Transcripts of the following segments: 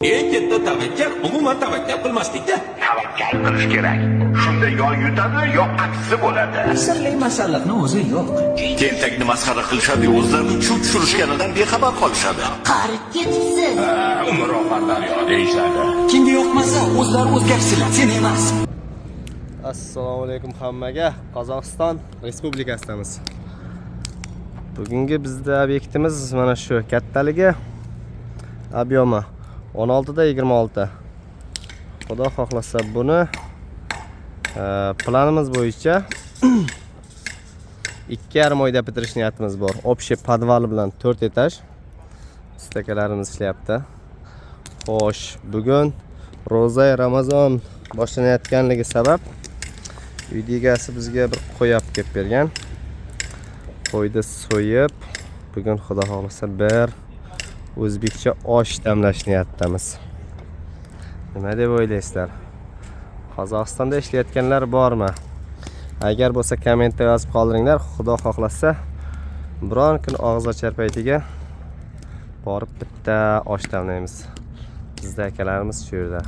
Eng katta tavakkal umuman tavakkal qilmaslikda. Tavakkal qilish kerak. Shunda yo yutadi, yo aksi bo'ladi. Sirli masalliqni o'zi yo'q. Tentakni masxara qilishadi, o'zlarini chuv tushirishganidan bexabar qolishadi. Qarib ketibsiz. Umr oxirlar yo deyishadi. Kimga yoqmasa, o'zlari o'zgarsinlar, sen emas. Assalomu alaykum hammaga. Qozog'iston Respublikasidamiz. Bugungi bizda obyektimiz mana shu kattaligi obyomi 16 da 26. Xudo xohlasa buni planimiz bo'yicha 2,5 oyda bitirish niyatimiz bor. Общий podval bilan 4 etaj ustakalarimiz ishlayapti. Xo'sh, bugun ro'za Ramazon boshlanayotganligi sabab uyda egasi bizga bir qo'y olib kelib bergan. Qo'yni so'yib, bugun xudo xohlasa bir o'zbekcha osh damlash niyatdamiz. Nima deb o'ylaysizlar? Qozog'istonda ishlayotganlar bormi? Agar bo'lsa kommentda yozib qoldiringlar. Xudo xohlasa biron kun og'iz ochar paytiga borib bitta osh damlaymiz. Bizda akalarimiz shu yerda.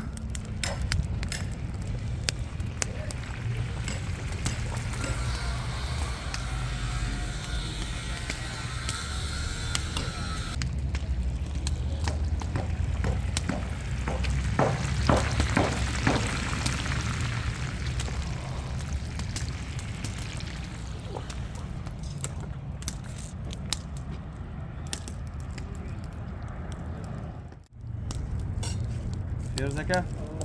Fiyoz aka,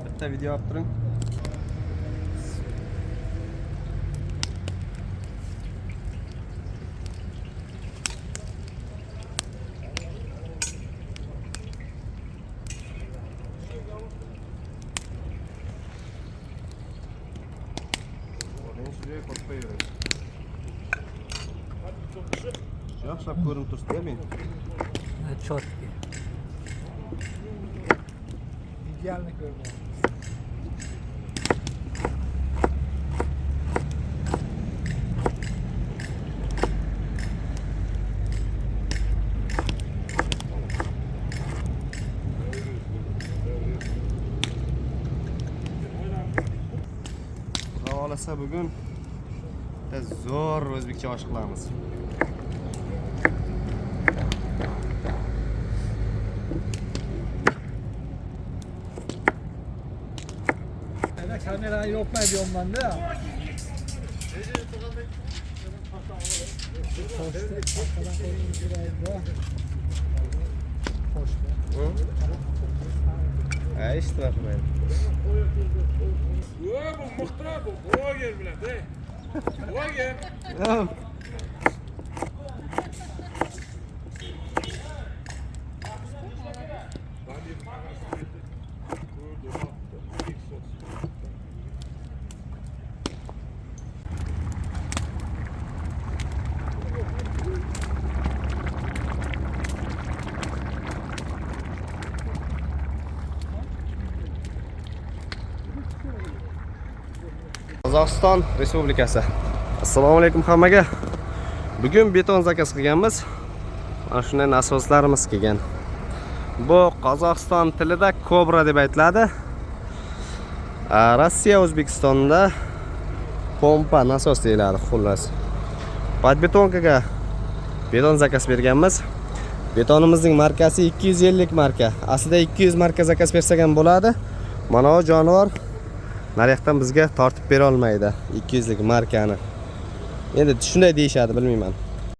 bitta video olib turing. Shuraya qo'yib qo'yaveramiz. Yaxshilab ko'rinib turibdi-da men. Четкий. Идеально görünüyor. Xudo xolasa bugun zo'r o'zbekcha osh qilamiz. Kamerayı yokma ediyorum ben de ya. İşte bak ben. Bu muhtar bu. Boğa gel bile de. Boğa gel. Qozog'iston Respublikasi. Assalomu alaykum hammaga. Bugun beton zakaz qilganmiz. Mana shunday nasoslarimiz kelgan. Bu Qozog'iston tilida Cobra deb aytiladi. Rossiya O'zbekistonda pompa nasos deyiladi xullas. Podbetonkaga beton zakaz berganmiz. Betonimizning markasi 250 marka. Aslida 200 marka zakaz bersak ham bo'ladi. Mana bu jonivor naryoqdan bizga tortib bera olmaydi 200 lik markani. Endi shunday deyishadi, bilmayman.